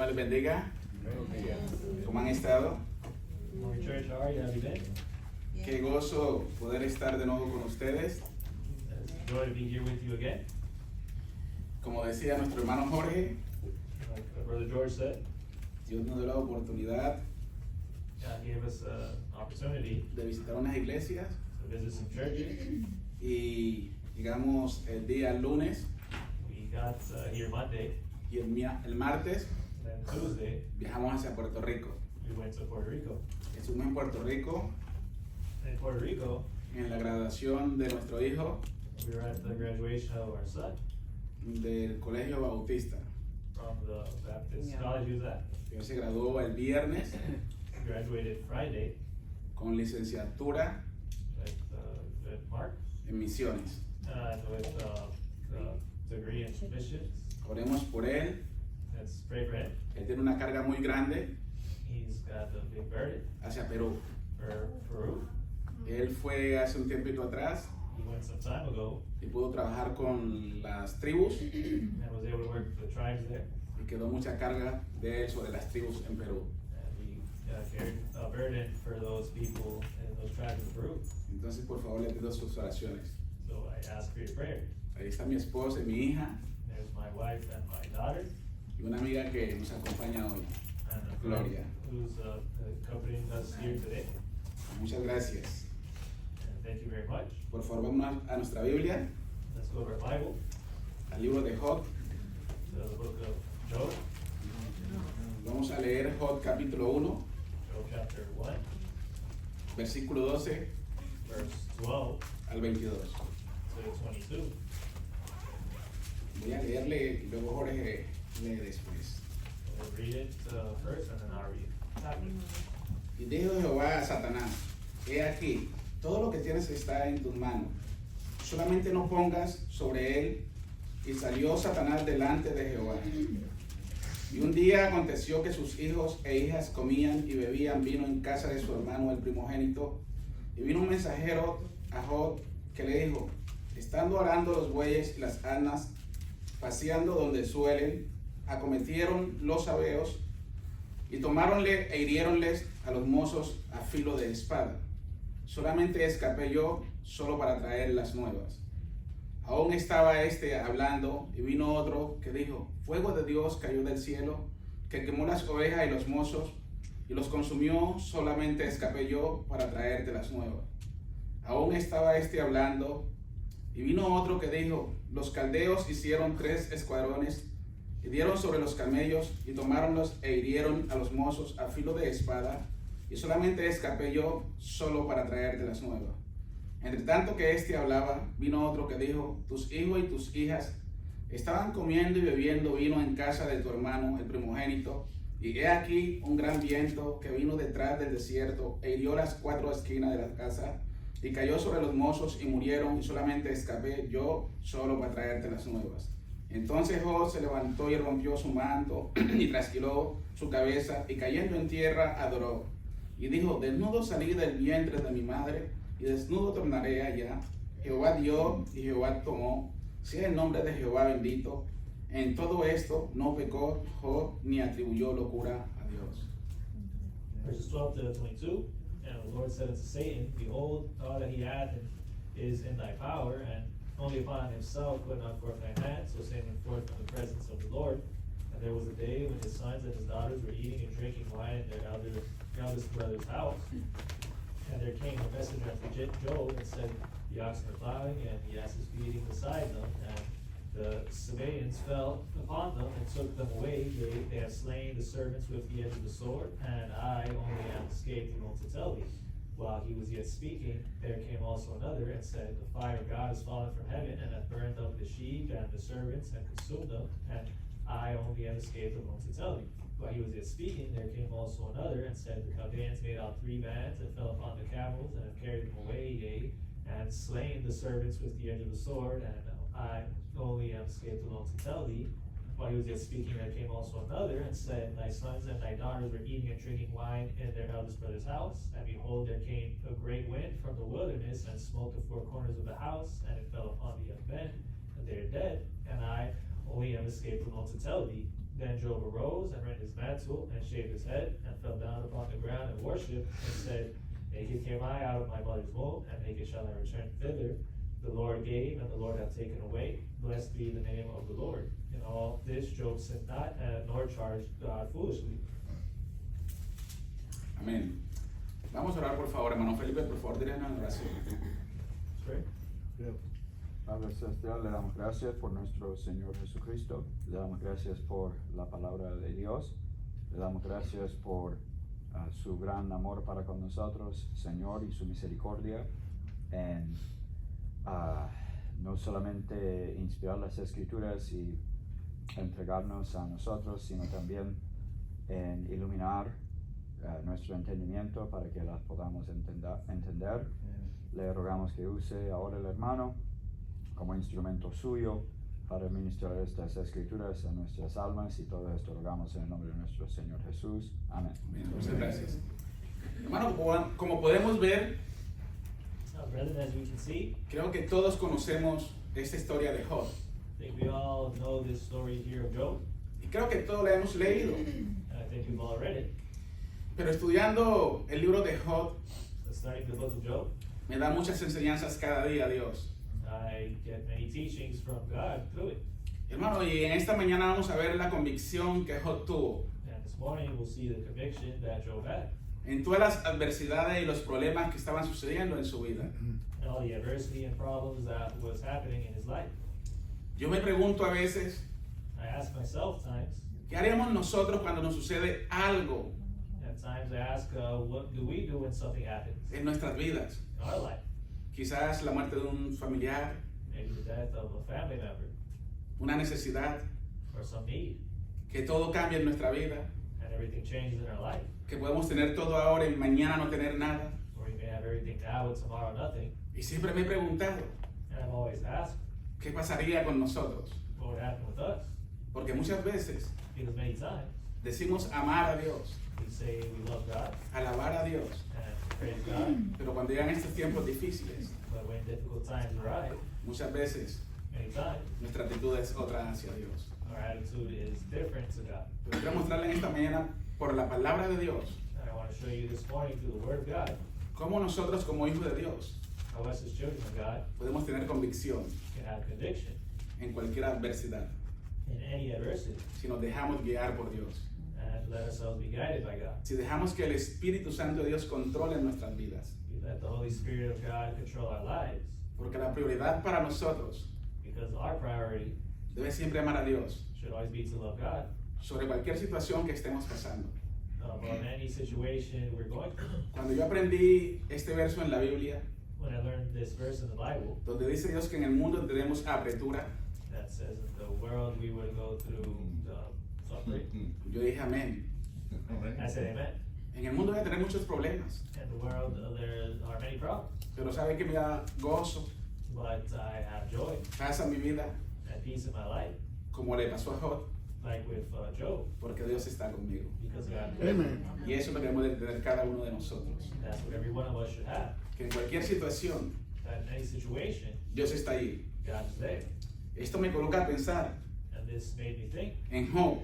me les bendiga. ¿Cómo han estado? Morning, church. How are you? Have you been? Qué gozo poder estar de nuevo con ustedes. It's a joy to be here with you again. Como decía nuestro hermano Jorge, Like Brother George said, Dios nos dio la oportunidad God gave us an opportunity de visitar unas iglesias to visit some churches. y llegamos el día lunes We got here Monday, y el martes and then Tuesday viajamos hacia Puerto Rico. we went to Puerto Rico. Estuvimos en Puerto Rico In Puerto Rico, en la graduación de nuestro hijo we were at the graduation of our son del Colegio Bautista. from the Baptist college he was at. Él se graduó el viernes He graduated Friday con licenciatura with Mark en misiones. with the degree in missions. Oremos por él. Let's pray for him. Él tiene una carga muy grande He's got a big burden hacia Perú. for Peru. Él fue hace un tiempito atrás He went some time ago y pudo trabajar con las tribus and was able to work with the tribes there. y quedó mucha carga de él sobre las tribus en Perú. And he carried a burden for those people and those tribes in Peru. Entonces, por favor, le pido sus oraciones. So I ask for your prayer. Ahí está mi esposa y mi hija There's my wife and my daughter y una amiga que nos acompaña hoy. and a Gloria. friend who's accompanying us here today. Muchas gracias. And thank you very much. Por favor, vamos a nuestra Biblia, Let's go to our Bible, al libro de Job. to the book of Job, Vamos a leer Job capítulo 1, Job chapter 1, versículo 12 verse 12 al 22. to 22. Voy a leerle y luego Jorge lee después. We'll read it first and then I'll read it after. Y dijo Jehová a Satanás: He aquí, todo lo que tienes está en tus manos, solamente no pongas sobre él. Y salió Satanás delante de Jehová. Y un día aconteció que sus hijos e hijas comían y bebían vino en casa de su hermano el primogénito. Y vino un mensajero a Job que le dijo: estando arando los bueyes y las asnas, paseando donde suelen, acometieron los sabeos y tomáronle e hiriéronles a los mozos a filo de espada. Solamente escapé yo, solo para traer las nuevas. Aún estaba este hablando, y vino otro que dijo: fuego de Dios cayó del cielo, que quemó las ovejas y los mozos, y los consumió. Solamente escapé yo para traerte las nuevas. Aún estaba este hablando, y vino otro que dijo: los caldeos hicieron 3 escuadrones, y dieron sobre los camellos, y tomáronlos e hirieron a los mozos a filo de espada, y solamente escapé yo, solo para traerte las nuevas. Entre tanto que éste hablaba, vino otro que dijo: tus hijos y tus hijas estaban comiendo y bebiendo vino en casa de tu hermano, el primogénito, y he aquí un gran viento que vino detrás del desierto e hirió las 4 esquinas de la casa, y cayó sobre los mozos y murieron, y solamente escapé yo, solo para traerte las nuevas. Entonces Job se levantó y rompió su manto y trasquiló su cabeza, y cayendo en tierra adoró. Y dijo: desnudo salí del vientre de mi madre, y desnudo tornaré allá. Jehová dio y Jehová tomó. Sea el nombre de Jehová bendito. En todo esto no pecó Job ni atribuyó locura a Dios. Verses 12 to 22. And the Lord said unto Satan, behold, all that he hath is in thy power, and only upon himself put not forth thine hand. So Satan went forth from the presence of the Lord. And there was a day when his sons and his daughters were eating and drinking wine in their eldest brother's house. And there came a messenger unto Job and said, the oxen are plowing, and the asses feeding beside them. And the Sabaeans fell upon them and took them away. They have slain the servants with the edge of the sword, and I only am escaped alone to tell thee. While he was yet speaking, there came also another and said, the fire of God is fallen from heaven, and hath burned up the sheep and the servants, and consumed them, and I only am escaped alone to tell thee. While he was yet speaking, there came also another and said, the Chaldeans made out 3 bands, and fell upon the camels, and have carried them away, yea, and slain the servants with the edge of the sword, and I only am escaped alone to tell thee. While he was yet speaking, there came also another and said, thy sons and thy daughters were eating and drinking wine in their eldest brother's house, and behold, there came a great wind from the wilderness, and smote the 4 corners of the house, and it fell upon the young men, and they are dead, and I only am escaped alone to tell thee. Then Job arose and rent his mantle and shaved his head and fell down upon the ground and worshipped and said, Naked came I out of my mother's womb, and naked shall I return thither. The Lord gave, and the Lord hath taken away. Blessed be the name of the Lord. In all this Job sinned not, nor charged God foolishly. Amén. Vamos a orar, por favor, hermano Felipe, por favor, díganos en oración. Let's pray. Padre Celestial, le damos gracias por nuestro Señor Jesucristo, le damos gracias por la palabra de Dios, le damos gracias por su gran amor para con nosotros, Señor, y su misericordia en no solamente inspirar las Escrituras y entregarnos a nosotros, sino también en iluminar nuestro entendimiento para que las podamos entender. Le rogamos que use ahora el hermano como instrumento suyo para ministrar estas escrituras a nuestras almas, y todo esto rogamos en el nombre de nuestro Señor Jesús. Amén. Amén. Muchas gracias. Hermano, como podemos ver, Brethren, as we can see, creo que todos conocemos esta historia de Job. I think we all know this story here of Job, Y creo que todos la hemos leído. and I think we've all read it. Pero estudiando el libro de Job, So studying the book of Job, me da muchas enseñanzas cada día Dios. I get many teachings from God through it. Hermano, y en esta mañana vamos a ver la convicción que Job tuvo And this morning we'll see the conviction that Job had, en todas las adversidades y los problemas que estaban sucediendo en su vida. and all the adversity and problems that was happening in his life. Yo me pregunto a veces, I ask myself times, ¿qué haríamos nosotros cuando nos sucede algo at times I ask, what do we do when something happens en nuestras vidas? in our life? Quizás la muerte de un familiar, Maybe the death of a family member una necesidad, or some need, que todo cambia en nuestra vida, and everything changes in our life. que podemos tener todo ahora y mañana no tener nada. Or we may have everything now and tomorrow nothing. Y siempre me he preguntado, And I've always asked, ¿qué pasaría con nosotros? what would happen with us? Porque muchas veces Because many times decimos amar a Dios, we say we love God alabar a Dios, and praise God, pero cuando llegan estos tiempos difíciles, but when difficult times arrive, muchas veces many times nuestra actitud es otra hacia Dios. our attitude is different to God. Pero quiero mostrarle en esta mañana por la palabra de Dios And I want to show you this morning through the Word of God cómo nosotros como hijos de Dios how us as children of God podemos tener convicción can have conviction en cualquier adversidad in any adversity si nos dejamos guiar por Dios, and let ourselves be guided by God. si dejamos que el Espíritu Santo de Dios controle nuestras vidas. We let the Holy Spirit of God control our lives, Porque la prioridad para nosotros because our priority debe siempre amar a Dios should always be to love God sobre cualquier situación que estemos pasando. about any situation we're going through. Cuando yo aprendí este verso en la Biblia, When I learned this verse in the Bible donde dice Dios que en el mundo tendremos apretura, that says in the world we would go through suffering, yo dije amén. I said amen. En el mundo voy a tener muchos problemas, In the world there are many problems, pero sabe que me da gozo, but I have joy paz en mi vida, and peace in my life, como le pasó a Job, like with Job, porque Dios está conmigo. because God is with me. Y eso es lo que debemos de tener cada uno de nosotros. That's what every one of us should have. Que en cualquier situación, That in any situation, Dios está ahí. God is there. Esto me coloca a pensar And this made me think en Job.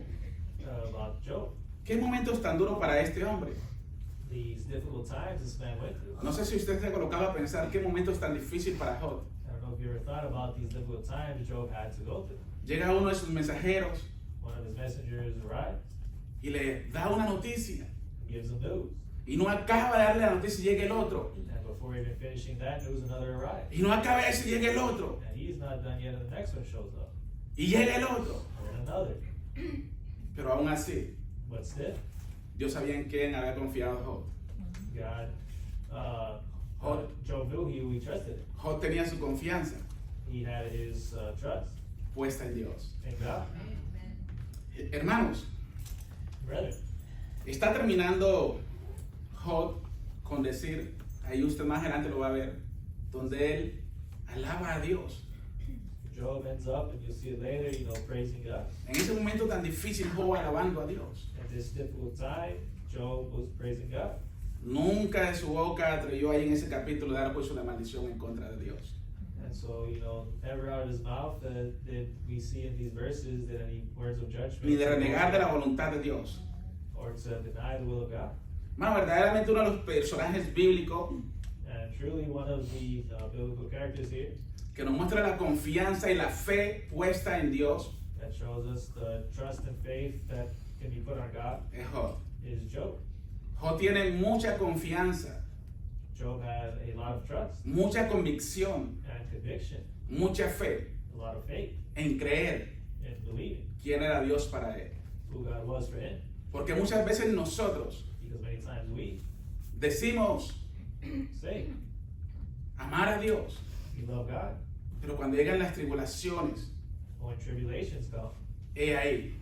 about Job. ¿Qué momentos tan duros para este hombre? These difficult times this man went through. No sé si usted se ha colocado a pensar qué momentos tan difíciles para Job. I don't know if you ever thought about these difficult times Job had to go through. Llega uno de sus mensajeros One of his messengers arrives, y le da una noticia. gives him news. Y no acaba de darle la noticia y llega el otro. And before even finishing that news, another arrives. Y no acaba eso y llega el otro. And he's not done yet, and the next one shows up. Y llega el otro. And then another. Pero aún así, But still, Dios sabía en quién había confiado Job. God, Job. Job knew who he trusted. Job tenía su confianza He had his trust puesta en Dios. in God. Hermanos, Brother, está terminando Job con decir, ahí usted más adelante lo va a ver, donde él alaba a Dios. Job ends up, and you'll see it later, praising God. En ese momento tan difícil, Job alabando a Dios. At this difficult time, Job was praising God. Nunca de su boca atrevió ahí en ese capítulo dar juicio de maldición en contra de Dios. And so, never out of his mouth did we see in these verses that any words of judgment ni de renegar de la voluntad de Dios. or to deny the will of God. Hermano, verdaderamente uno de los personajes bíblicos And truly one of the biblical characters here que nos muestra la confianza y la fe puesta en Dios that shows us the trust and faith that can be put on God es Job. is Job. Job tiene mucha confianza, Job had a lot of trust mucha convicción, and conviction, mucha fe a lot of faith en creer in believing quién era Dios para él. who God was for him. Porque muchas veces nosotros Because many times we decimos say amar a Dios, we love God, pero cuando llegan las tribulaciones, but when tribulations come, he ahí.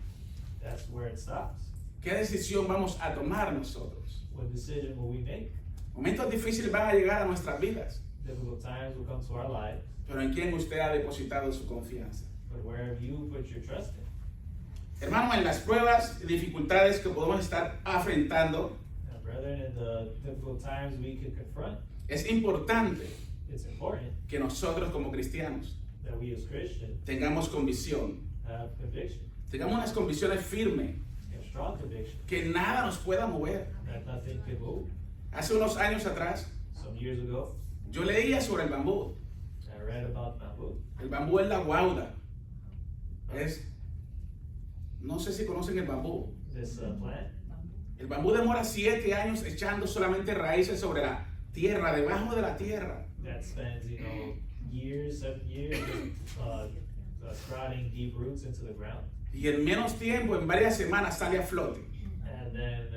that's where it stops. ¿Qué decisión vamos a tomar nosotros? What decision will we make? Momentos difíciles van a llegar a nuestras vidas, Difficult times will come to our lives, pero ¿en quién usted ha depositado su confianza? but where have you put your trust in? Hermano, en las pruebas y dificultades que podemos estar afrontando, Now, brethren, in the difficult times we could confront, es importante it's important que nosotros como cristianos that we as Christians tengamos convicción, have conviction, tengamos unas convicciones firmes, have strong conviction, que nada nos pueda mover. that nothing can move. Hace unos años atrás, Some years ago, yo leía sobre el bambú. I read about bamboo. El bambú es la guauda. No sé si conocen el bambú. This plant, El bambú demora 7 años echando solamente raíces sobre la tierra, debajo de la tierra. that spends, years, 7 years, sprouting deep roots into the ground. Y en menos tiempo, en varias semanas, sale a flote. And then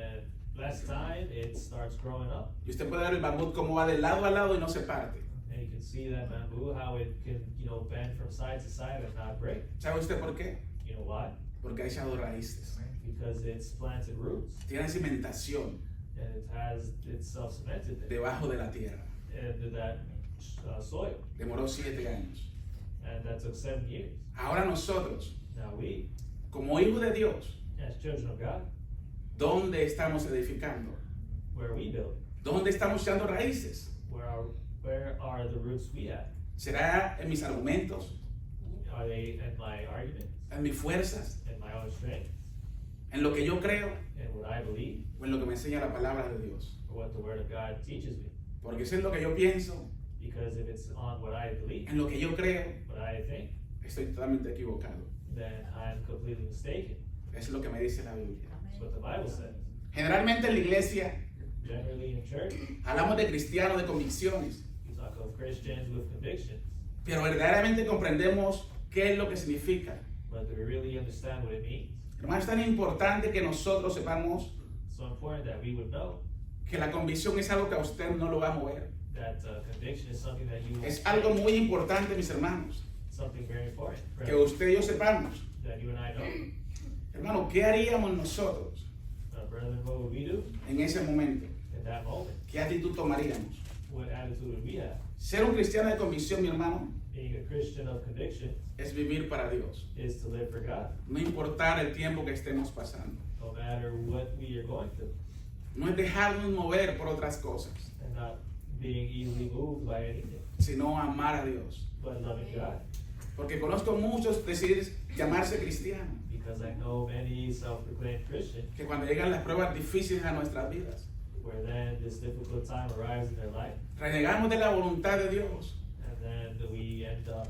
less time, it starts growing up. Y usted puede ver el bambú como va de lado a lado y no se parte. And you can see that bamboo, how it can, bend from side to side and not break. ¿Sabe usted por qué? You know why? Porque ha echado raíces. Because it's planted roots Tiene cimentación and it has itself cemented there debajo de la tierra. into that soil. Demoró 7 años. And that took 7 years. Ahora nosotros, Now we, como hijos de Dios, as children of God, ¿dónde estamos edificando? where are we building? ¿Dónde estamos echando raíces? Where are the roots we at? ¿Será en mis argumentos? Are they in my arguments, ¿En mis fuerzas? in my own strength, ¿En lo que yo creo? in what I believe, ¿O en lo que me enseña la palabra de Dios? or what the Word of God teaches me? Porque si es lo que yo pienso, Because if it's on what I believe, en lo que yo creo, what I think, estoy totalmente equivocado. then I'm completely mistaken. Es lo que me dice la Biblia. That's what the Bible says. Generalmente en la iglesia Generally in church, hablamos de cristianos de convicciones, we talk of Christians with convictions, pero verdaderamente comprendemos qué es lo que significa. but do we really understand what it means? Hermano, es tan importante que nosotros sepamos It's so important that we would know que la convicción es algo que a usted no lo va a mover. that conviction is something that you Es algo muy importante, mis hermanos, something very important, que usted y yo sepamos. that you and I know. Hermano, ¿qué haríamos nosotros Brethren, what would we do en ese momento? in that moment? ¿Qué actitud tomaríamos? What attitude would we have? Ser un cristiano de convicción, mi hermano, Being a Christian of conviction es vivir para Dios. is to live for God, No importar el tiempo que estemos pasando. no matter what we are going through, No es dejarnos mover por otras cosas, and not being easily moved by anything, sino amar a Dios. but loving God. Porque conozco muchos decir llamarse cristiano, Because I know many self-proclaimed Christians que cuando llegan las pruebas difíciles a nuestras vidas, where then this difficult time arrives in their life, renegamos de la voluntad de Dios. and then we end up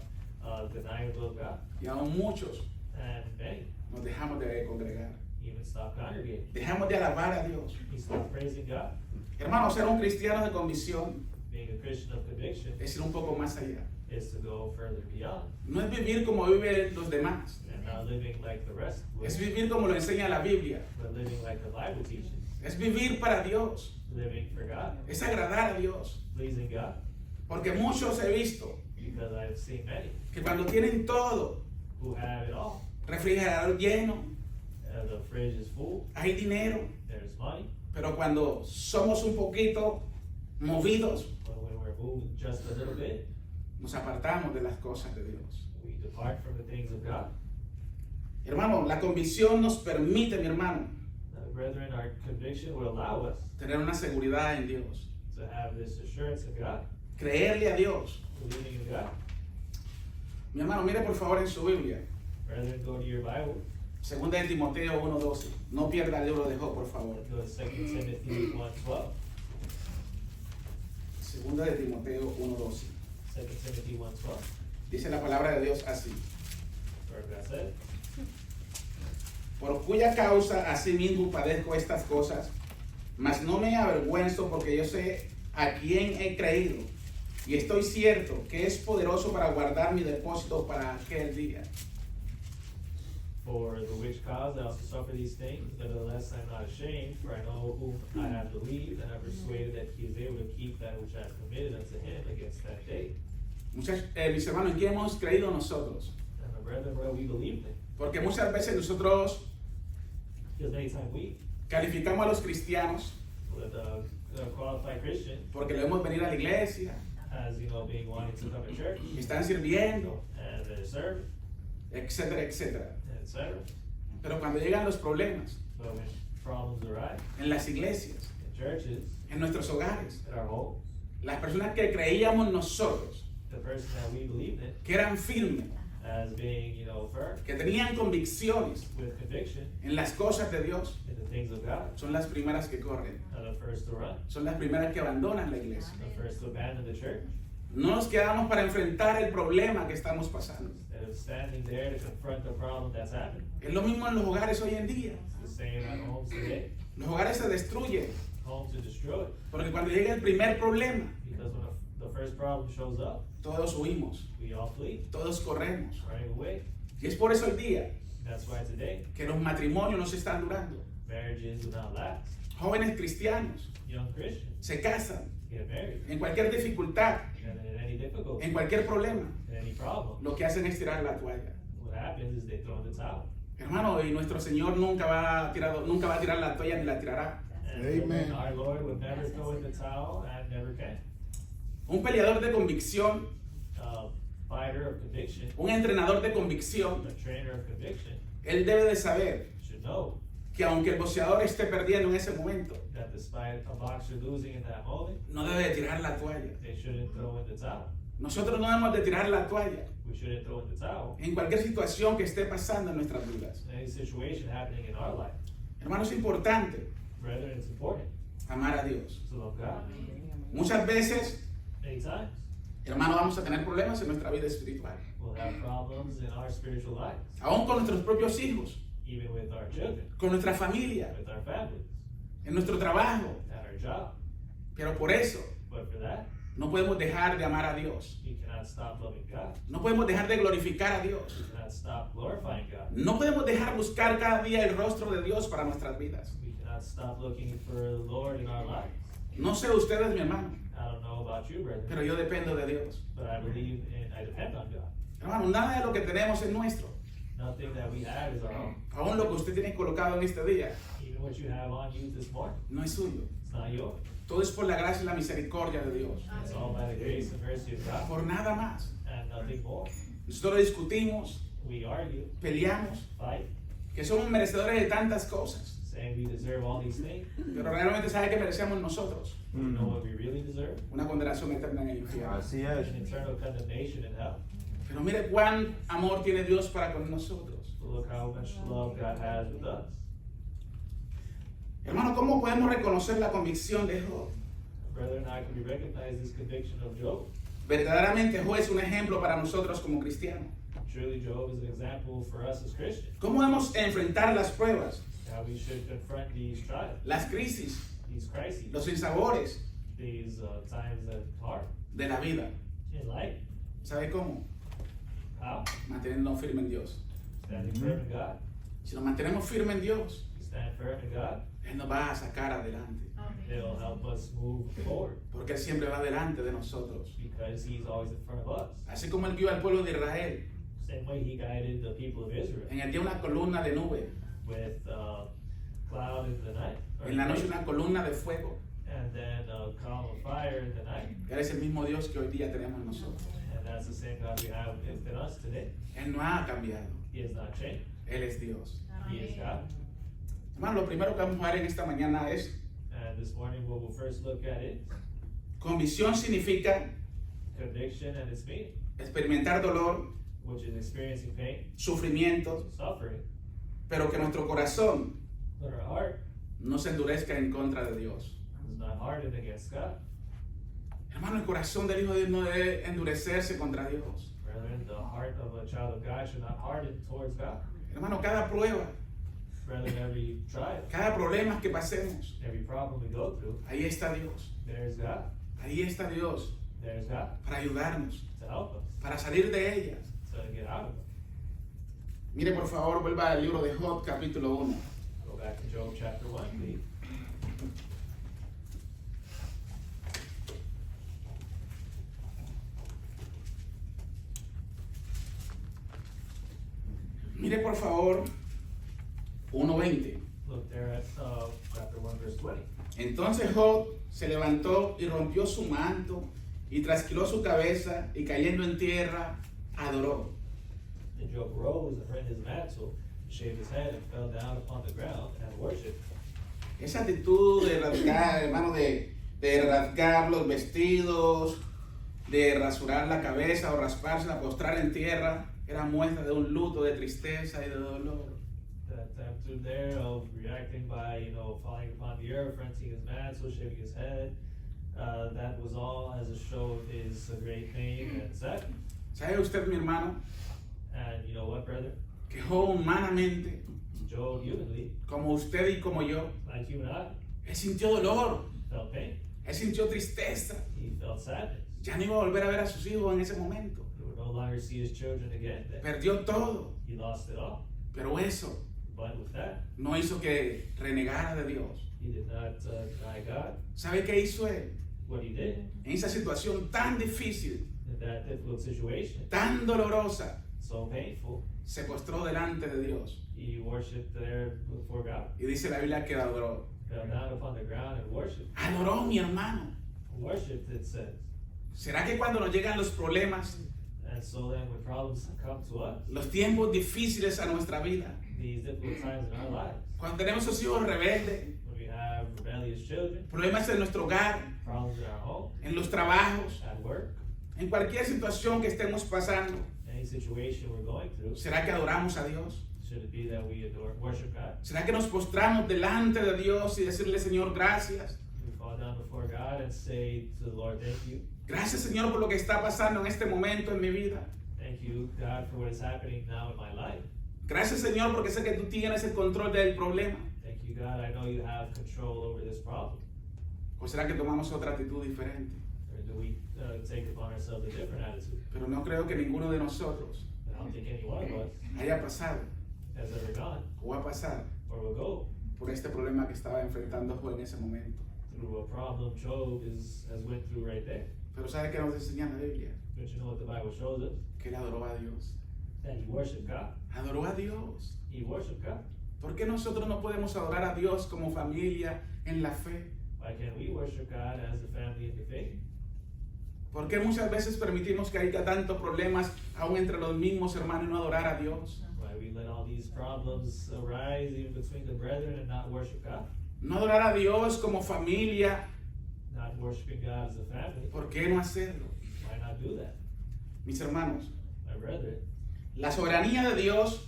denying the will of God, Y aún muchos and many nos dejamos de congregar. even stop congregating. Dejamos de alabar a Dios. We stop praising God. Hermano, ser un cristiano de convicción Being a Christian of conviction es ir un poco más allá. is to go further beyond, No es vivir como viven los demás. and not living like the rest would, Es vivir como lo enseña la Biblia. but living like the Bible teaches, Es vivir para Dios. living for God, Es agradar a Dios. pleasing God. Porque muchos he visto Because I've seen many que cuando tienen todo, who have it all. refrigerador lleno, The fridge is full, hay dinero, there's money, pero cuando somos un poquito movidos, but when we're moved just a little bit, nos apartamos de las cosas de Dios. we depart from the things of God. Hermano, la convicción nos permite, mi hermano, Brethren, our conviction will allow us tener una seguridad en Dios, to have this assurance in God, creerle a Dios, believing in God, Mi hermano, mire por favor en su Biblia. Brethren, go to your Bible. Segunda de Timoteo 1:12. No pierda el libro de Job, por favor. Go to 2 Timothy 1:12. Segunda de Timoteo 1:12. 2 Timothy 1:12. Dice la palabra de Dios así. Word of God said, Por cuya causa asimismo padezco estas cosas, mas no me avergüenzo porque yo sé a quién he creído y estoy cierto que es poderoso para guardar mi depósito para aquel día. for the which cause I also suffer these things, nevertheless I am not ashamed, for I know whom I have believed, and I am persuaded that he is able to keep that which I have committed unto him against that day. Mis hermanos, ¿en qué hemos creído nosotros? And my brethren, where we believed it, Porque muchas veces nosotros because many times we, calificamos a los cristianos with the qualified Christian, porque lo vemos venir a la iglesia, as being wanting to come to church, están sirviendo, and they're serving, etcétera, etcétera. etc. Pero cuando llegan los problemas But when problems arise en las iglesias, in churches, en nuestros hogares, in our homes, las personas que creíamos nosotros, the person that we believed in que eran firmes, as being, firm, que tenían convicciones with conviction en las cosas de Dios, in the things of God, son las primeras que corren, are the first to run, son las primeras que abandonan la iglesia. the first to abandon the church. No nos quedamos para enfrentar el problema que estamos pasando. Instead of standing there to confront the problem that's happened. Es lo mismo en los hogares hoy en día. It's the same at homes today. Los hogares se destruyen Homes are destroyed porque cuando llega el primer problema, because when the first problem shows up, todos huimos, we all flee, todos corremos. running away. Y es por eso hoy día That's why today que los matrimonios no se están durando. marriages do not last. Jóvenes cristianos Young Christians se casan get married, en cualquier dificultad, and in any difficulty, en cualquier problema. in any problem, Lo que hacen es tirar la toalla. what happens is they throw in the towel. Hermano, y nuestro Señor nunca va a tirar la toalla ni la tirará. And Amen. our Lord would never throw in the towel and never can. Un peleador de convicción, Fighter of conviction, un entrenador de convicción, a trainer of conviction, él debe de saber should know que aunque el boxeador esté perdiendo en ese momento, that despite a boxer losing in that moment, no debe de tirar la toalla. they shouldn't throw in the towel. Nosotros no debemos de tirar la toalla We shouldn't throw in the towel en cualquier situación que esté pasando en nuestras vidas. in any situation happening in our life. Hermano, es importante Brethren, it's important amar a Dios. to love God. Muchas veces, Many times, hermano, vamos a tener problemas en nuestra vida espiritual. we'll have problems in our spiritual lives, Aún con nuestros propios hijos, even with our children, con nuestra familia, with our families, en nuestro trabajo. at our job. Pero por eso But for that, no podemos dejar de amar a Dios. you cannot stop loving God. No podemos dejar de glorificar a Dios. You cannot stop glorifying God. No podemos dejar buscar cada día el rostro de Dios para nuestras vidas. We cannot stop looking for the Lord in our lives. No sé ustedes, mi hermano, I don't know about you, brethren, pero yo dependo de Dios. but I believe and I depend on God. Hermano, nada de lo que tenemos es nuestro. Nothing that we have is our own. Aún lo que usted tiene colocado en este día Even what you have on you this morning, no es suyo. it's not yours. Todo es por la gracia y la misericordia de Dios. It's all by the grace and mercy of God Por nada más. and nothing more. Nosotros discutimos, We argue, peleamos, fight, que somos merecedores de tantas cosas. saying we deserve all these things. Pero realmente, ¿sabe qué merecemos nosotros? We know what we really deserve. Una condenación eterna en el infierno. Así es. An eternal condemnation in hell. Pero mire cuán amor tiene Dios para con nosotros. So look how much love God has with us. Hermano, ¿cómo podemos reconocer la convicción de Job? Brethren, how can we recognize this conviction of Job? Verdaderamente Job es un ejemplo para nosotros como cristianos. Surely Job is an example for us as Christians. ¿Cómo debemos enfrentar las pruebas, How we should confront these trials, las crisis, these crises, los sinsabores these times that are hard de la vida? in life. ¿Sabe cómo? How? Manteniéndonos firmes en Dios. Standing firm in God. Si nos mantenemos firmes en Dios, We stand firm in God. Él nos va a sacar adelante. It'll help us move forward Porque Él siempre va delante de nosotros. because He's always in front of us. Así como Él guió al pueblo de Israel Same way He guided the people of Israel en el día una columna de nube, with cloud in the night, or en la noche una columna de fuego. and then a column of fire in the night. Él es el mismo Dios que hoy día tenemos nosotros. And that's the same God we have within us today. Él no ha cambiado. He has not changed. Él es Dios. He is God. Hermano, lo primero que vamos a ver en esta mañana es And this morning, what we'll first look at is convicción significa conviction and its meaning. experimentar dolor, which is experiencing pain, sufrimientos, suffering, pero que nuestro corazón but our heart no se endurezca en contra de Dios. is not hardened against God. Hermano, el corazón del Hijo de Dios no debe endurecerse contra Dios. Brethren, the heart of a child of God should not harden towards God. Hermano, cada prueba, Brethren, every trial, cada problema que pasemos, every problem we go through, ahí está Dios. there's God. Ahí está Dios There's God para ayudarnos, to help us, para salir de ellas. to get out of it. Mire, por favor, vuelva al libro de Job, capítulo 1. Go back to Job chapter 1, please. Mire, por favor, 1:20. Look there at chapter 1, verse 20. Entonces Job se levantó y rompió su manto y trasquiló su cabeza y cayendo en tierra, adoró. And Job rose and rent his mantle, shaved his head, and fell down upon the ground and worshipped. Esa actitud de rasgar, hermano, de rasgar los vestidos, de rasurar la cabeza o rasparse, postrar en tierra, era muestra de un luto, de tristeza y de dolor. That attitude there of reacting by, falling upon the earth, renting his mantle, shaving his head, that was all as a show of his great pain and sadness. ¿Sabe usted, mi hermano, And you know what, brother? que Job humanamente, Job, humanly, como usted y como yo, like you and I, él sintió dolor, felt pain. él sintió tristeza? He felt sadness. Ya no iba a volver a ver a sus hijos en ese momento. He would no longer see his children again. Then Perdió todo, he lost it all. pero eso But with that, no hizo que renegara de Dios. he did not deny God. ¿Sabe qué hizo él? What he did En esa situación tan difícil, in that difficult situation, tan dolorosa, so painful, se postró delante de Dios. he worshipped there before God. Y dice la Biblia que adoró. Fell down upon the ground and worshipped. Adoró, mi hermano. Worshipped, it says. ¿Será que cuando nos llegan los problemas, And so then when problems come to us, los tiempos difíciles a nuestra vida, these difficult times in our lives, cuando tenemos esos hijos rebeldes, when we have rebellious children, problemas en nuestro hogar, problems in our home, en los trabajos, at work, en cualquier situación que estemos pasando, any situation we're going through, ¿será que adoramos a Dios? should it be that we worship God? ¿Será que nos postramos delante de Dios y decirle, Señor, gracias? We fall down before God and say to the Lord, thank you. Gracias, Señor, por lo que está pasando en este momento en mi vida. Thank you, God, for what is happening now in my life. Gracias, Señor, porque sé que tú tienes el control del problema. Thank you, God, I know you have control over this problem. ¿O será que tomamos otra actitud diferente? Or do we take upon ourselves a different attitude? Pero no creo que ninguno de nosotros I don't think any one of us haya pasado has ever gone o va a pasar or will go por este problema que estaba enfrentando Job en ese momento. through a problem Job has went through right there. Pero ¿sabe qué nos enseña la Biblia? Don't you know what the Bible shows us? Que él adoró a Dios. That he worshiped God. Adoró a Dios. He worshiped God. ¿Por qué nosotros no podemos adorar a Dios como familia en la fe? Why can't we worship God as a family in the faith? ¿Por qué muchas veces permitimos que haya tantos problemas aún entre los mismos hermanos y no adorar a Dios? Why we let all these problems arise even between the brethren and not worship God? No adorar a Dios como familia. Not worshiping God as a family. ¿Por qué no hacerlo? Why not do that? Mis hermanos, My brethren, la soberanía de Dios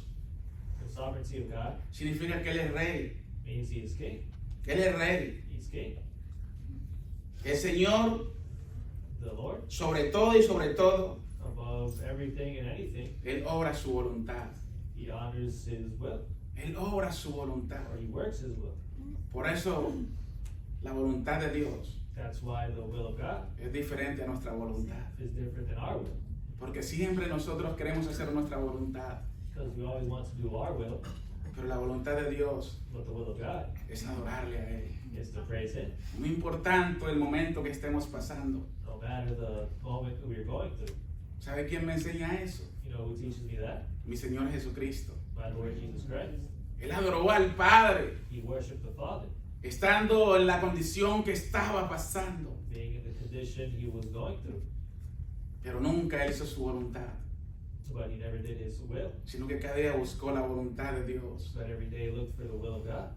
the sovereignty of God significa que Él es rey. means he is king. Que Él es rey. He's king. El Señor, The Lord, sobre todo y sobre todo, above everything and anything, Él obra su voluntad. he honors his will, Él obra su voluntad. or he works his will. Por eso, la voluntad de Dios That's why the will of God es diferente a nuestra voluntad. is different than our will. Porque siempre nosotros queremos hacer nuestra voluntad. Because we always want to do our will, Pero la voluntad de Dios but the will of God es adorarle a Él. is to praise him. No importando el momento que estemos pasando. No matter the moment that we're going through. ¿Sabe quién me enseña eso? You know who teaches me that? Mi Señor Jesucristo. My Lord Jesus Christ. Él adoró al Padre, He worshipped the Father, estando en la condición que estaba pasando. being in the condition he was going through. Pero nunca Él hizo su voluntad, But he never did his will. sino que cada día buscó la voluntad de Dios. But every day looked for the will of God.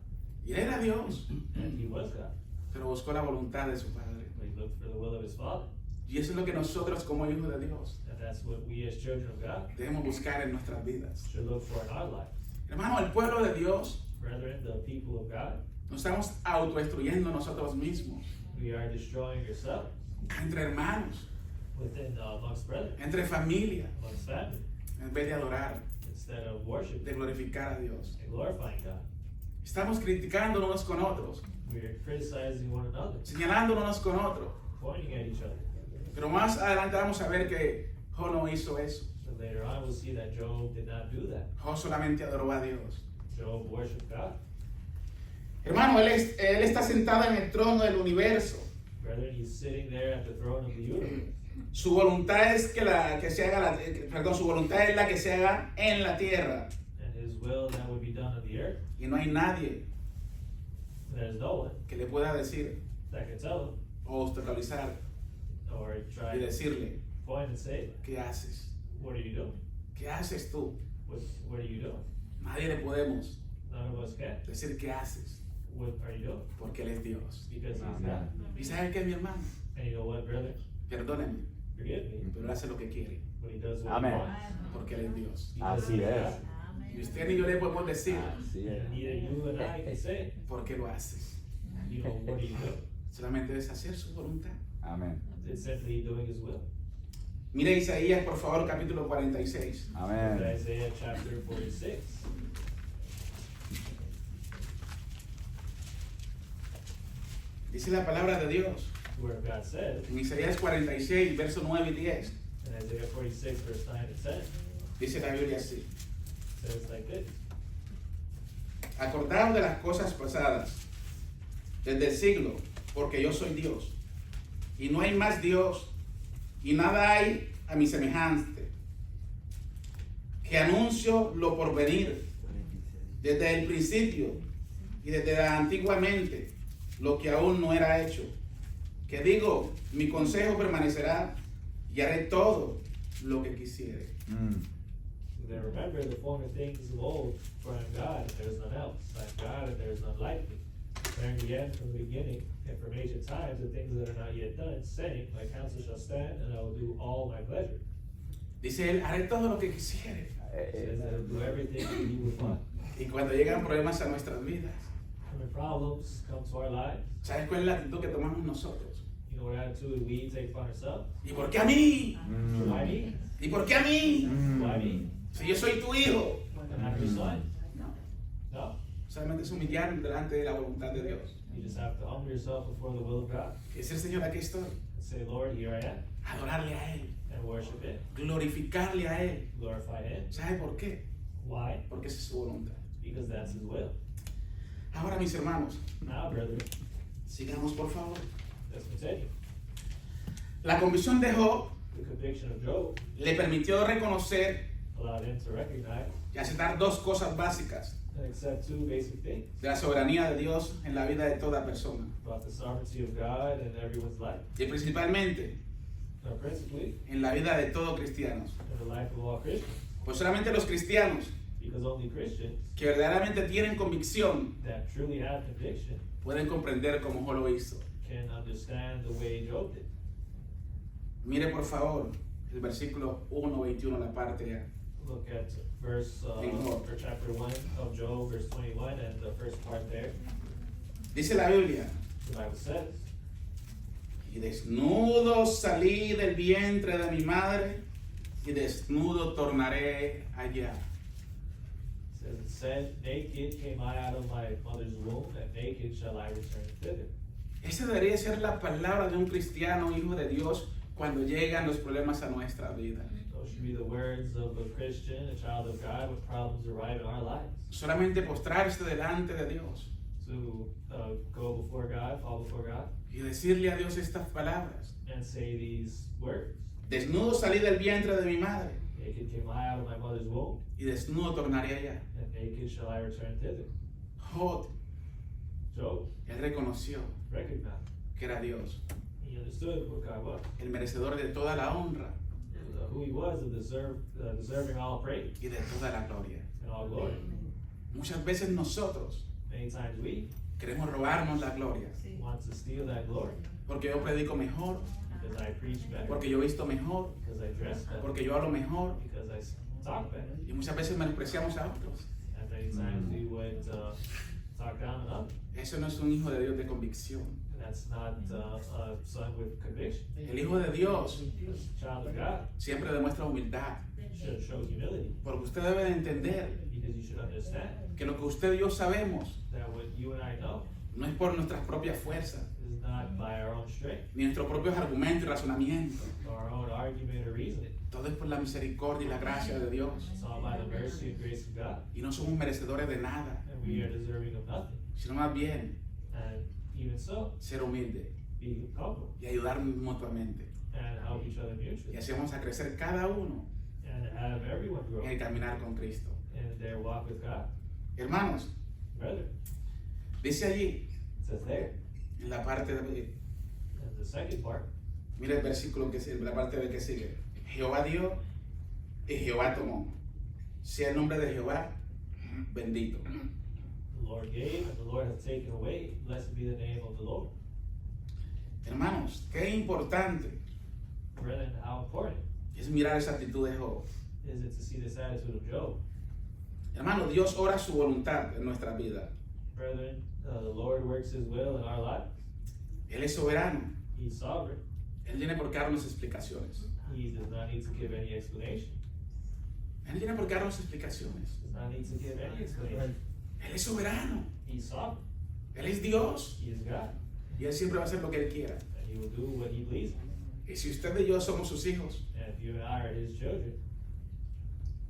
Y Él era Dios, And he was God. pero buscó la voluntad de su Padre. But he looked for the will of his Father. Y eso es lo que nosotros como hijos de Dios And that's what we as children of God debemos buscar en nuestras vidas. should look for in our lives. Hermano, el pueblo de Dios Brethren, the people of God, nos estamos autodestruyendo nosotros mismos, we are destroying yourselves entre hermanos, within amongst brethren, entre familia, amongst family, en vez de adorar, instead of worship de glorificar a Dios. and glorifying God. Estamos criticándonos unos con otros, We are criticizing one another, señalándonos unos con otros. pointing at each other. Pero más adelante vamos a ver que Job no hizo eso. But later on, we'll see that Job did not do that. Job solamente adoró a Dios. Job worshiped God. Hermano, él está sentado en el trono del universo. Brethren, he's sitting there at the throne of the universe. Su voluntad es su voluntad es la que se haga en la tierra. And his will that would be done on the earth. Y no hay nadie There's no one que le pueda decir that can tell him o obstaculizar or try y to decirle, point and say, ¿qué haces? what are you doing? ¿Qué haces tú? What are you doing? Nadie le podemos None of us can. decir qué haces, What are you doing? porque Él es Dios. Because he's Amen. God. ¿Y sabe qué, mi hermano? And you know what, brother? Perdóneme, Forgive me, pero Él hace lo que quiere, but he does what Amen. he wants. porque Él es Dios. Because Así he's es. God. Y usted y yo le podemos decir, Así es. And neither you and I can say, ¿por qué lo haces? you know, what are you doing? Solamente es hacer su voluntad. Amén. It's simply doing his will. Mire Isaías, por favor, capítulo 46. Look at Amén. Isaiah chapter 46. Dice la palabra de Dios Where God says, en Isaías 46, versos 9 y 10. in Isaiah 46, verse 9 and 10, Dice la Biblia así: says like this. Acordaos de las cosas pasadas desde el siglo, porque yo soy Dios, y no hay más Dios, y nada hay a mi semejante, que anuncio lo por venir, desde el principio y desde antiguamente, lo que aún no era hecho, que digo, mi consejo permanecerá, y haré todo lo que quisiere. Then remember the former things of old, for I am God, and there is none else. I am God, and there is none like me. Bearing the end from the beginning, and from ancient times, the things that are not yet done, saying, my counsel shall stand, and I will do all my pleasure. Dice él, haré todo lo que quisiere. Says that I will do everything that you would want. Y cuando llegan problemas a nuestras vidas, When problems come to our lives, ¿sabes cuál es la actitud que tomamos nosotros? you know what attitude we take upon ourselves? ¿Y por qué a mí? Why me? ¿Y por qué a mí? Why me? Si yo soy tu hijo. And I'm your son? No. Solamente es humillar delante de la voluntad de Dios. You just have to humble yourself before the will of God. Y decir, Señor, aquí estoy. And say, Lord, here I am. Adorarle a Él. And worship Him. Glorificarle a Él. Glorify Him. ¿Sabe por qué? Why? Porque esa es su voluntad. Because that's His will. Ahora, mis hermanos, Now, brethren, sigamos por favor. let's continue. La convicción de Job The conviction of Job le permitió reconocer allowed him to recognize y aceptar dos cosas básicas and accept two basic things de la soberanía de Dios en la vida de toda persona. about the sovereignty of God in everyone's life, Y principalmente principally en la vida de todos cristianos. in the life of all Christians. Pues solamente los cristianos Because only Christians que verdaderamente tienen convicción that truly have conviction pueden comprender cómo Job lo hizo. can understand the way Job did. Mire por favor el versículo 1:21, la parte A. Look at verse or chapter 1 of Job, verse 21, and the first part there. Dice la Biblia: The Bible says, y desnudo salí del vientre de mi madre, y desnudo tornaré allá. it said, naked came I out of my mother's womb, and naked shall I return thither. Esa debería ser la palabra de un cristiano, hijo de Dios, cuando llegan los problemas a nuestra vida. Those should be the words of a Christian, a child of God, when problems arrive in our lives. Solamente postrarse delante de Dios To go before God, fall before God, y decirle a Dios estas palabras: and say these words. desnudo salí del vientre de mi madre, Naked came I out of my mother's womb, y desnudo tornaré allá. and naked shall I return thither. Job, Job él reconoció recognized. que era Dios, He understood what God was, el merecedor de toda la honra who He was, and deserving all praise y de toda la gloria. and all glory. Muchas veces nosotros Many times we Queremos robarnos la gloria. wants to steal that glory. Porque yo predico mejor, Because I preach better, porque yo visto mejor, because I dress better, porque yo hablo mejor. because I talk better. Y muchas veces menospreciamos a otros. And many times we would talk down on others. Eso no es un hijo de Dios de convicción. And that's not a son with conviction. El hijo de Dios The child of God siempre demuestra humildad. should show humility. Porque usted debe de entender Because you should understand que lo que usted y yo sabemos that what you and I know no es por nuestras propias fuerzas, is not by our own strength, ni nuestros propios argumentos y razonamientos. or our own argument or reasoning. Todo es por la misericordia y la gracia de Dios. It's all by the mercy and grace of God. Y no somos merecedores de nada, And we are deserving of nothing. sino más bien And even so, ser humilde be humble y ayudarnos mutuamente. and help each other Y mutually. así vamos a crecer cada uno And have everyone grow en el caminar con Cristo. in their walk with God. Hermanos, Brother, dice allí, it says there, en la parte de, and the second part, mira el versículo que sigue, la parte de que sigue. Jehová dio y Jehová tomó. Sea el nombre de Jehová bendito. the Lord gave and the Lord has taken away. Blessed be the name of the Lord. Hermanos, qué importante Brethren, how important es mirar esa actitud de Job. is it to see this attitude of Job? Hermano, Dios ora su voluntad en nuestra vida. Brethren, the Lord works His will in our lives. Él es soberano. He's sovereign. Él tiene por qué darnos explicaciones. He does not need to give any explanation. Él tiene por qué darnos explicaciones. Does not need to give any explanation. Él es soberano. He's sovereign. Él es Dios. He is God. Y Él siempre va a hacer lo que Él quiera. And He will do what He pleases. Y si usted y yo somos sus hijos, And if you and I are His children,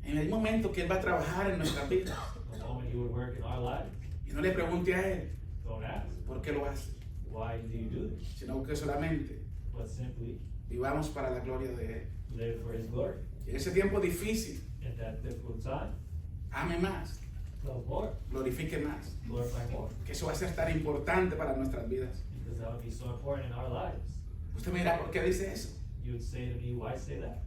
en el momento que Él va a trabajar en nuestras vidas, the moment He would work in our lives, y no le pregunte a Él don't ask, por qué lo hace, why do you do this? sino que solamente But simply vivamos para la gloria de Él. live for His glory. Y en ese tiempo difícil, In that difficult time, ame más, love more, glorifique más, glorify more. que eso va a ser tan importante para nuestras vidas. Because that would be so important in our lives. Usted me dirá, ¿por qué dice eso? You would say to me, why say that?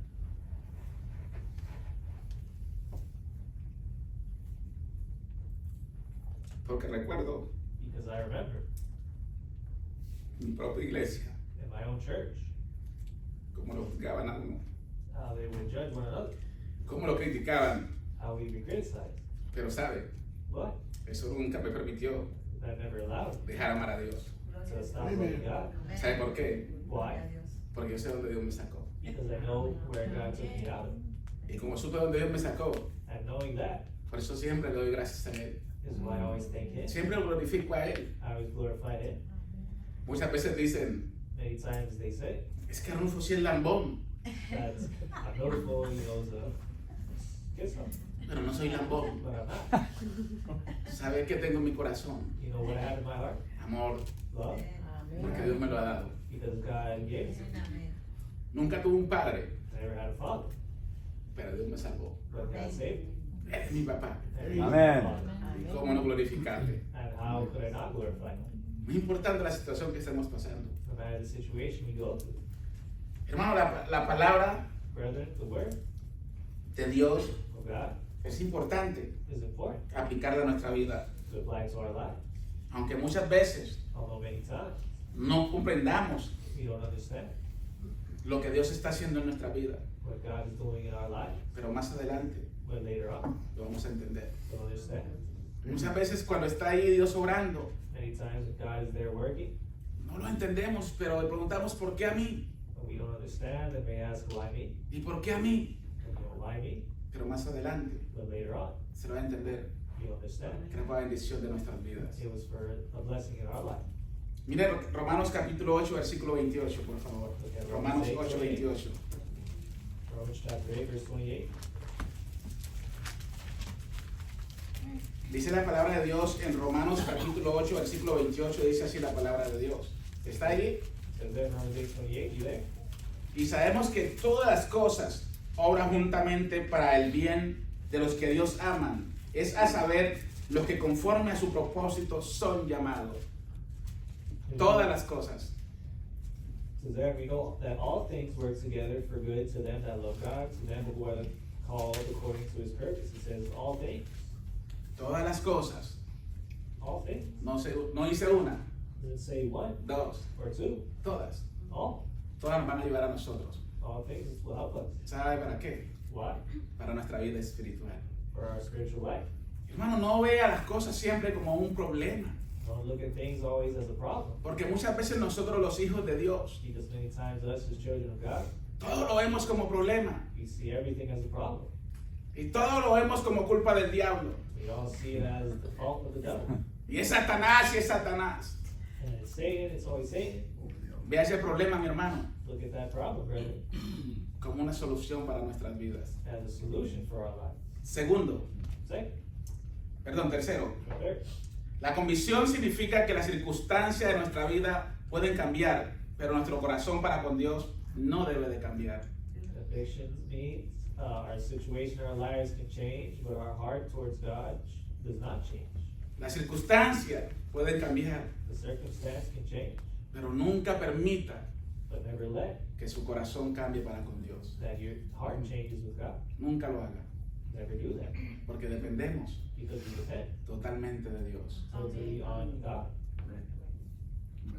Porque recuerdo Because I remember mi propia iglesia, in my own church cómo lo juzgaban a uno, how they would judge one another, cómo lo criticaban. how we be criticized. Pero sabe, But eso nunca me permitió that never allowed me dejar amar a Dios. to stop loving God. ¿Sabe por qué? Why? Porque yo sé dónde Dios me sacó. Because I know where God took me out of. Y como supe dónde Dios me sacó, And knowing that por eso siempre le doy gracias a Él. is why I always thank Him. Siempre lo glorifico a Él. I always glorify Him. Muchas veces dicen, Many times they say es que Arnulfo sí es lambón, that I'm beautiful, he knows kiss them, pero no soy lambón. but I'm not. ¿Sabe qué tengo en mi corazón? You know what I have in my heart? Amor, Love. porque Dios me lo ha dado. Because God gave it to me. Nunca tuve un padre, I never had a father, pero Dios me salvó. but God saved me. Él es mi papá. And He's Amen. my father. ¿Y cómo no glorificarle? And how could I not glorify Him? Muy importante la situación que estamos pasando. No matter the situation we go through. Hermano, la palabra Brethren, the word de Dios of God es importante is important aplicarla a nuestra vida. to apply to our lives. Aunque muchas veces Although many times no comprendamos we don't understand lo que Dios está haciendo en nuestra vida, what God is doing in our lives, pero más adelante but later on lo vamos a entender. we'll understand. Muchas veces cuando está ahí Dios obrando, Many times when God is there working, no lo entendemos, pero le preguntamos ¿por qué a mí? and we don't understand, and may ask, why me? ¿Y por qué a mí? And you know, why me? Pero más adelante But later on, se lo va a entender you understand. que es la bendición de nuestras vidas. It was for a blessing in our life. Mire Romanos capítulo 8, versículo 28, por favor. Romanos 8, 28. Romans chapter 8, verse 28. Dice la palabra de Dios en Romanos capítulo 8, versículo 28, dice así la palabra de Dios. ¿Está ahí? Says there in Romans 8:28, you there? Y sabemos que todas las cosas obran juntamente para el bien de los que Dios aman, es a saber, los que conforme a su propósito son llamados. Todas las cosas. Says there, we know that all things work together for good to them that love God, to them who are called according to His purpose. It says all things, Todas las cosas All things. No hice una, Didn't say one dos, or two. todas. All. Todas nos van a ayudar a nosotros. All things will help us. ¿Sabe para qué? Why? Para nuestra vida espiritual. For our spiritual life. Hermano, no vea las cosas siempre como un problema. Don't look at things always as a problem. Porque muchas veces nosotros los hijos de Dios, Because many times us as children of God, todo lo vemos como problema. we see everything as a problem. Y todo lo vemos como culpa del diablo. We all see it as the fault of the devil. Y es Satanás y es Satanás. And it's Satan, it's always Satan. Vea ese problema, mi hermano, Look at that problem, brother, como una solución para nuestras vidas. as a solution for our lives. Segundo, tercero, Third, la convicción significa que las circunstancias de nuestra vida pueden cambiar, pero nuestro corazón para con Dios no debe de cambiar. conviction means our situation, our lives can change, but our heart towards God does not change. Las circunstancias pueden cambiar, The circumstance can change, pero nunca permita but never let que su corazón cambie para con Dios. that your heart changes with God. Nunca lo haga, Never do that, porque dependemos because we depend totalmente de Dios. totally on God.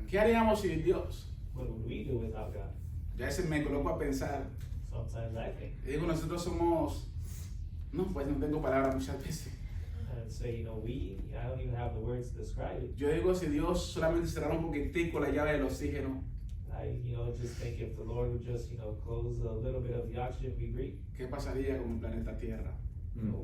¿Qué haríamos sin Dios? What would we do without God? Yo a veces me coloco a pensar, Sometimes I think y digo, nosotros somos, no, pues no tengo palabras muchas veces. and say, I don't even have the words to describe it. Yo digo, si Dios solamente cerrara un poquitico la llave del oxígeno, I, just think if the Lord would just, close a little bit of the oxygen we breathe, ¿qué pasaría con el planeta Tierra?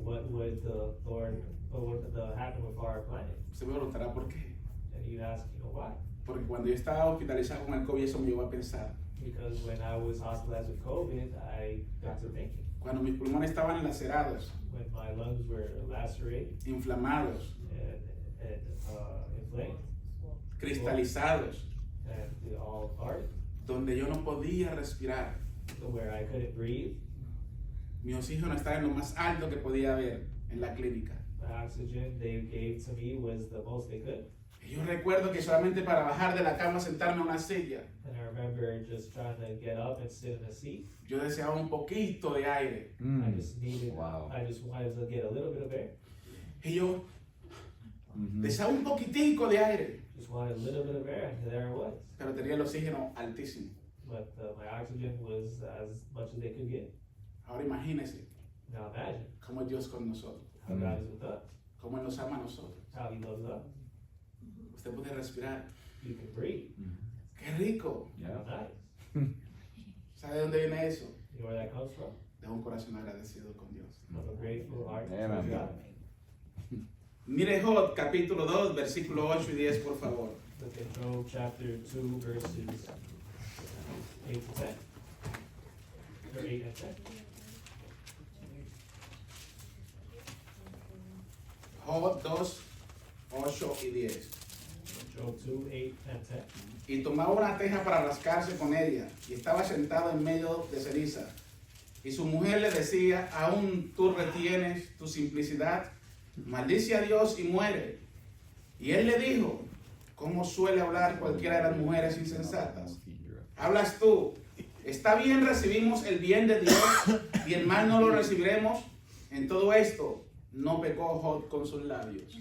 what would the Lord, what would happen with our planet? Usted me preguntará por qué. And you'd ask, why? Porque cuando yo estaba hospitalizado con el COVID, eso me llevó a pensar. Because when I was hospitalized with COVID, I got to thinking. Cuando mis pulmones estaban lacerados, When my lungs were lacerated inflamados, and inflamed, cristalizados, and all hard, donde yo no podía respirar. where I couldn't breathe, Mi oxígeno estaba en lo más alto que podía haber en la clínica. the oxygen they gave to me was the most they could. Y yo recuerdo que solamente para bajar de la cama, sentarme en una silla, And I remember just trying to get up and sit in a seat. yo deseaba un poquito de aire. I just needed, Wow. I just wanted to get a little bit of air. Y yo Mhm. deseaba un poquitico de aire, Just wanted a little bit of air, and there it was. pero tenía el oxígeno altísimo. But my oxygen was as much as they could get. Ahora imagínese Now imagine cómo es Dios con nosotros, how God is with us, cómo Él nos ama a nosotros. how He loves us. Usted puede respirar. You can breathe. ¡Qué rico! How Yeah. nice. ¿Sabe de dónde viene eso? You know where that comes from? De un corazón agradecido con Dios. From a grateful heart Amen. towards God. Mire Job, capítulo 2, versículo 8 y 10, por favor. Look at Job chapter 2, verses 8 to 10. Or 8 and 10. Job 2, 8 y 10. Job 2, 8 and 10. Y tomaba una teja para rascarse con ella, y estaba sentado en medio de ceniza. Y su mujer le decía, ¿aún tú retienes tu simplicidad? Maldice a Dios y muere. Y él le dijo, ¿cómo suele hablar cualquiera de las mujeres insensatas? Hablas tú, está bien, recibimos el bien de Dios, y el mal no lo recibiremos. En todo esto, no pecó Job con sus labios.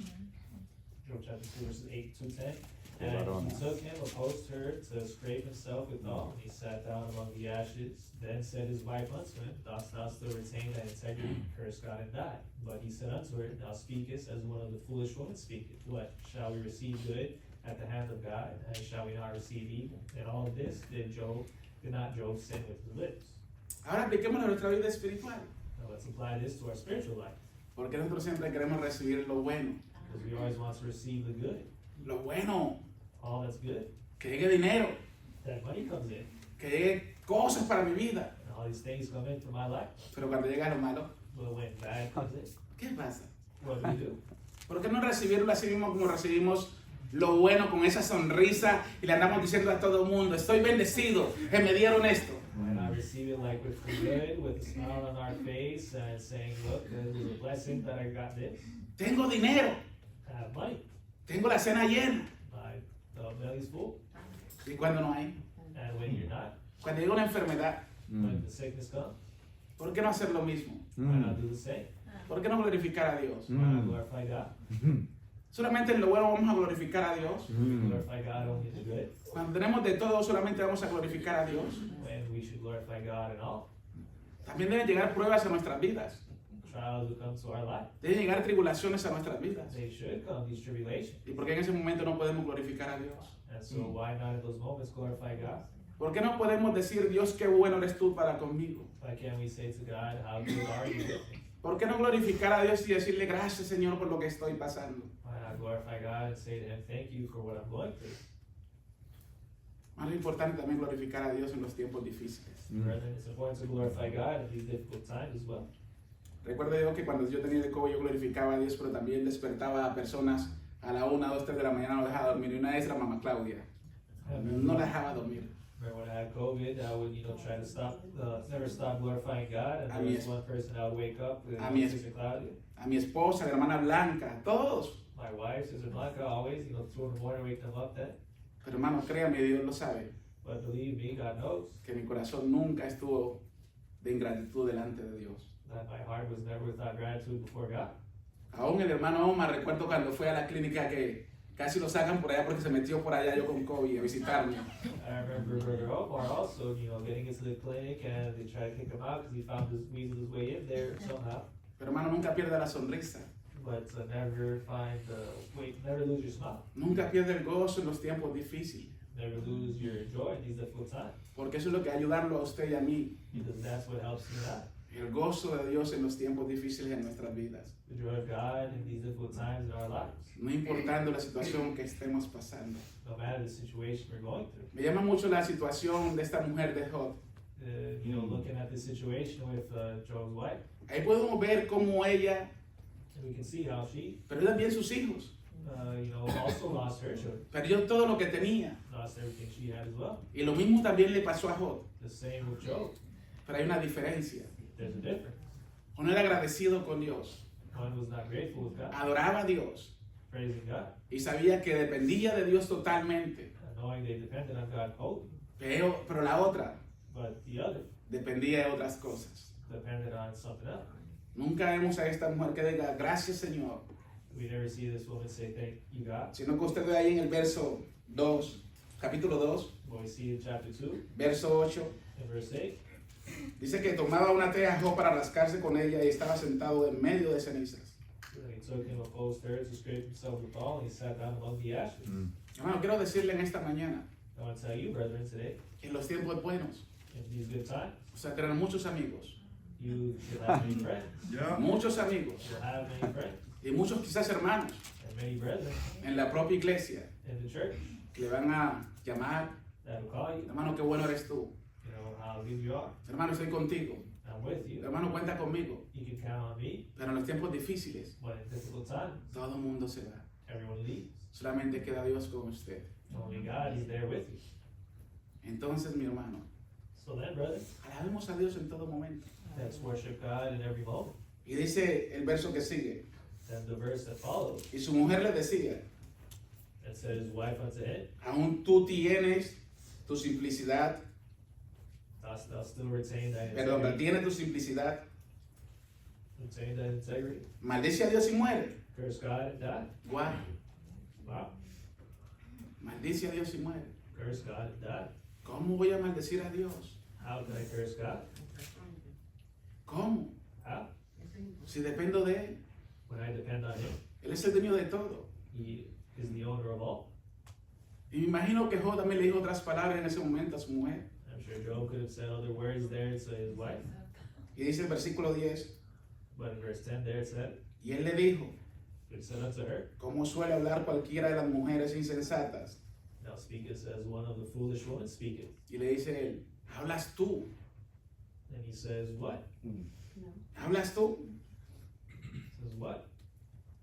Job chapter 2, verses 8 to 10. And he took him, opposed her to scrape himself with gall, and he sat down among the ashes. Then said his wife unto him, Dost thou still retain thy integrity? Curse God and die. But he said unto her, Thou speakest as one of the foolish women speaketh. What? Shall we receive good at the hand of God, and shall we not receive evil? And all of this did not Job sin with his lips. Ahora apliquémoslo a nuestra vida espiritual. Now let's apply this to our spiritual life, Porque nosotros siempre queremos recibir lo bueno. because we always want to receive the good, Lo bueno, all that's good. que llegue dinero, That money comes in, que llegue cosas para mi vida. and all these things come in for my life. Pero cuando llega lo malo, But when bad comes in, ¿qué pasa? what do we do? ¿Por qué no recibirlo así mismo como recibimos lo bueno con esa sonrisa y le andamos diciendo a todo el mundo, estoy bendecido, que me dieron esto? Why not receive it like with the good, with a smile on our face, and saying, look, it was a blessing that I got this. Tengo dinero, I have money. tengo la cena llena. My belly's full. ¿Y cuando no hay? And when you're not, Cuando llega una enfermedad, when the sickness comes, ¿por qué no hacer lo mismo? why not do the same? ¿Por qué no glorificar a Dios? Why not glorify God? Solamente en lo bueno vamos a glorificar a Dios. We glorify God only in the good, Cuando tenemos de todo, solamente vamos a glorificar a Dios. and we should glorify God in all. También deben llegar pruebas a nuestras vidas. Trials will come to our life. Deben llegar tribulaciones a nuestras vidas. They should come, these tribulations. ¿Y por qué en ese momento no podemos glorificar a Dios? And so why not in those moments glorify God? ¿Por qué no podemos decir, Dios, qué bueno eres tú para conmigo? Why can't we say to God, how good are you with me? ¿Por qué no glorificar a Dios y decirle gracias, Señor, por lo que estoy pasando? Why not glorify God and say to Him, thank you for what I'm going through? Más importante también glorificar a Dios en los tiempos difíciles. Brethren, it's important to glorify God in these difficult times as well. Recuerdo yo que cuando yo tenía el COVID yo glorificaba a Dios, pero también despertaba a personas a la 1, 2, 3 de la mañana, no las dejaba dormir. Y una vez era mamá Claudia, no la dejaba dormir. Remember when I had COVID, I would, try to never stop glorifying God, and A there mi was one person I would wake up with, a mi Sister Claudia, A mi esposa, a mi hermana Blanca, a todos. my wife, Sister Blanca, always, 2 in the morning, wake them up then. Pero hermano, créame, Dios lo sabe, But believe me, God knows que mi corazón nunca estuvo de ingratitud delante de Dios. that my heart was never without gratitude before God. Aún el hermano Omar, recuerdo cuando fue a la clínica que casi lo sacan por allá porque se metió por allá yo con COVID a visitarme. I remember Brother Omar also, getting into the clinic and they tried to kick him out because he found his weasel his way in there somehow. Pero hermano, nunca pierda la sonrisa, But never lose your smile. nunca pierda el gozo en los tiempos difíciles, Never lose your joy in these difficult times. porque eso es lo que ayudarlo a usted y a mí, Because that's what helps you out. el gozo de Dios en los tiempos difíciles en nuestras vidas, The joy of God in these difficult times in our lives. no importando la situación que estemos pasando. No matter the situation we're going through. Me llama mucho la situación de esta mujer de Job. Looking at the situation with Job's wife, Ahí podemos ver cómo ella, and we can see how she, perdió también sus hijos, also lost her children, perdió todo lo que tenía. lost everything she had as well. Y lo mismo también le pasó a Job. The same with Job. Pero hay una diferencia. There's a difference. Uno era agradecido con Dios, One was not grateful with God, adoraba a Dios praising God, y sabía que dependía de Dios totalmente. knowing they depended on God wholly. Pero la otra But the other dependía de otras cosas. depended on something else. Nunca vemos a esta mujer que diga gracias, Señor, We never see this woman say, thank you, God. sino que usted ve ahí en el verso 2, capítulo 2, But we see in chapter 2, verso 8, in verse 8, dice que tomaba una teja Job para rascarse con ella y estaba sentado en medio de cenizas. he took him a full stir to scrape himself with all, and he sat down among the ashes. Hermano, quiero decirle en esta mañana I want to tell you, brethren, today, que en los tiempos buenos in these good times, usted va a tener muchos amigos, you should have many friends. muchos amigos You'll have many friends y muchos quizás hermanos and many brethren en la propia iglesia in the church que le van a llamar, that will call you, hermano, qué bueno eres tú, how good you are. hermano, estoy contigo, I'm with you. hermano, cuenta conmigo, You can count on me, pero en los tiempos difíciles but in difficult times, todo el mundo se va, everyone leaves. solamente queda Dios con usted. Only God is there with you. Entonces, mi hermano, So then, brethren, alabemos a Dios en todo momento. let's worship God in every moment. Y dice el verso que sigue, Then the verse that follows, y su mujer le decía, it said his wife unto him, aún tú tienes tu simplicidad, dost thou still retain thy perdón, integrity? tiene tu simplicidad, Retain thy integrity? maldice a Dios y muere. Curse God and die? Guau, Wow. maldice a Dios y muere. Curse God and die? ¿Cómo voy a maldecir a Dios? How can I curse God? ¿Cómo? How? Si dependo de Él. When I depend on Him. Él es el dueño de todo. He is the owner of all. Y me imagino que Job también le dijo otras palabras en ese momento a su mujer. I'm sure Job could have said other words there to his wife, Y dice el versículo 10, but in verse 10 there it said, y él le dijo, it said unto her, como suele hablar cualquiera de las mujeres insensatas. Thou speakest as one of the foolish women speaketh. Y le dice él, ¿hablas tú? And he says, what? ¿Hablas tú? He says, what?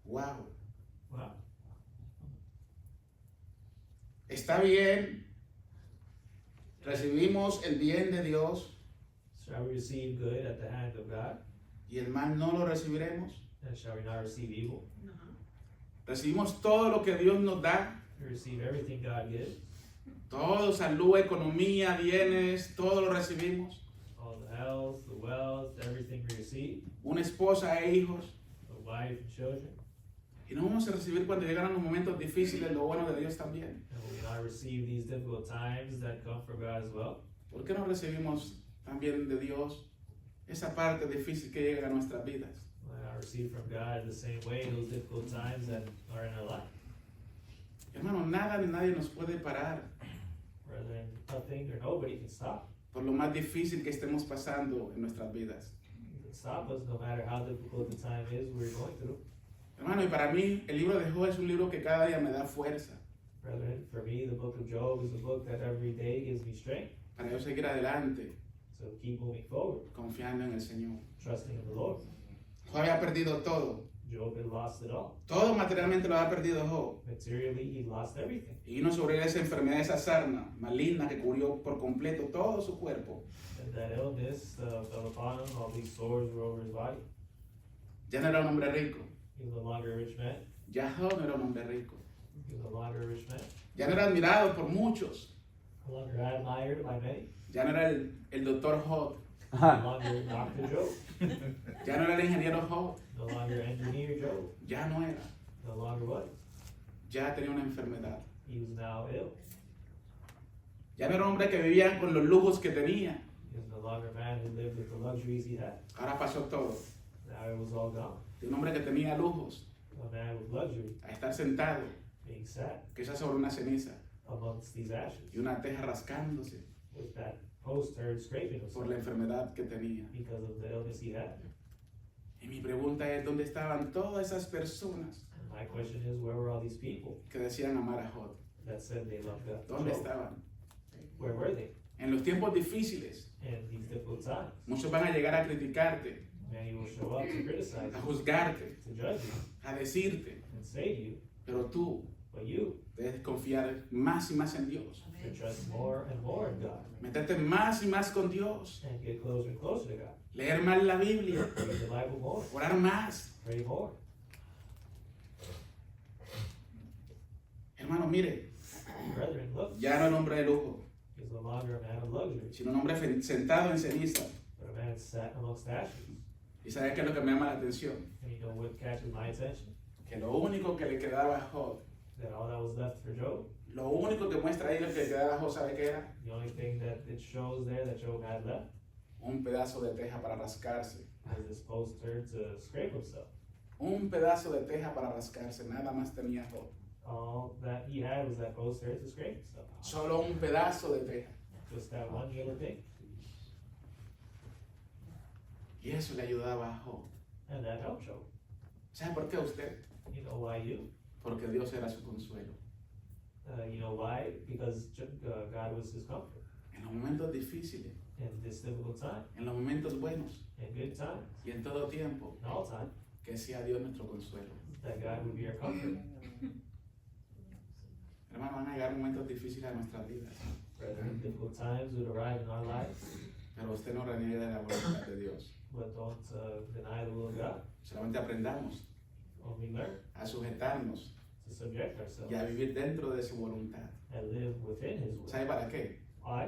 Wow. Wow. Está bien. Recibimos el bien de Dios Shall we receive good at the hand of God? y el mal no lo recibiremos. And shall we not receive evil? Recibimos todo lo que Dios nos da. We receive everything God gives. Todo, salud, economía, bienes, todo lo recibimos. All the health, the wealth, everything we receive. Una esposa e hijos. A wife and children. Y no vamos a recibir cuando llegan los momentos difíciles lo bueno de Dios también. And will we not receive these difficult times that come from God as well? ¿Por qué no recibimos también de Dios esa parte difícil que llega a nuestras vidas? Why not receive from God the same way those difficult times that are in our life? Hermano, nada ni nadie nos puede parar Brethren, nothing or nobody can stop. por lo más difícil que estemos pasando en nuestras vidas. You can stop us no matter how difficult the time is we're going through. Hermano, y para mí el libro de Job es un libro que cada día me da fuerza Brethren, for me, the book of Job is a book that every day gives me strength para yo seguir adelante to keep moving forward, confiando en el Señor. trusting in the Lord. Job había perdido todo. Job had lost it all. Todo materialmente lo había perdido Job. Materially, he lost everything. Y vino sobre él esa enfermedad, esa sarna maligna que cubrió por completo todo su cuerpo. And that illness fell upon him. All these sores were over his body. Ya no era un hombre rico. He was no longer a rich man. Ya Job no era un hombre rico. He was no longer a rich man. Ya no era admirado por muchos. No longer admired by many. Ya no era el doctor Job. No longer Dr. Job. Ya no era el ingeniero Job. No longer engineer Job. Ya no era. No longer was. Ya tenía una enfermedad. He was now ill. Ya no era un hombre que vivía con los lujos que tenía. He was no longer a man who lived with the luxuries he had. Ahora pasó todo. Now it was all gone. De un hombre que tenía lujos, A man with luxury, a estar sentado, being sat quizás sobre una ceniza amongst these ashes, y una teja rascándose with that post-herd scraping por himself la enfermedad que tenía. because of the illness he had. Y mi pregunta es, ¿dónde estaban todas esas personas And my question is, where were all these people que decían amar a Job? that said they loved God? ¿Dónde Job? estaban? Where were they En los tiempos difíciles, in these difficult times? muchos van a llegar a criticarte, Many will show up to criticize a you, juzgarte, to judge you, a decirte, and say to you, pero tú but you debes confiar más y más en Dios. should trust more and more in God Meterte más y más con Dios. and get closer and closer to God. Leer más la Biblia. Read the Bible more, Orar más. pray more. Hermano, mire, Brethren, look, ya no es un hombre de lujo, he's no longer a man of luxury, sino un hombre sentado en ceniza. but a man sat amongst ashes. ¿Y sabes qué es lo que me llama la atención? And you know what catches my attention? Que lo único que le quedaba a Job, That all that was left for Job, lo único que muestra ahí lo que le quedaba a Job, ¿sabe qué era? the only thing that it shows there that Job had left Un pedazo de teja para rascarse. was this poster to scrape himself. Un pedazo de teja para rascarse, nada más tenía Job. All that he had was that poster to scrape himself. Solo un pedazo de teja. Just that one little thing. Y eso le ayudaba a Job. And that helped Job. ¿Sabe por qué usted? You know why you? Porque Dios era su consuelo. You know why? Because God was his comfort En los momentos difíciles, in this difficult time, en los momentos buenos in good times, y en todo tiempo, in all time, que sea Dios nuestro consuelo. that God would be our comfort. Hermano, van a llegar momentos difíciles a nuestras vidas, Brethren, difficult times would arrive in our lives, pero usted no reniegue de la voluntad de Dios. but don't deny the will of God. Solamente aprendamos Only learn a sujetarnos to subject ourselves y a vivir dentro de su voluntad. and live within his will. ¿Sabe para qué? Why?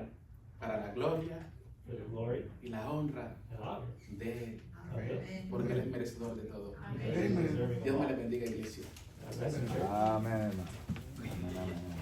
Para la gloria For the glory y la honra and honor de Él, of him. porque Él es merecedor de todo. Because he is deserving Dios of me all. le bendiga, iglesia. God bless you, church. Amén, hermano. Amén, amén.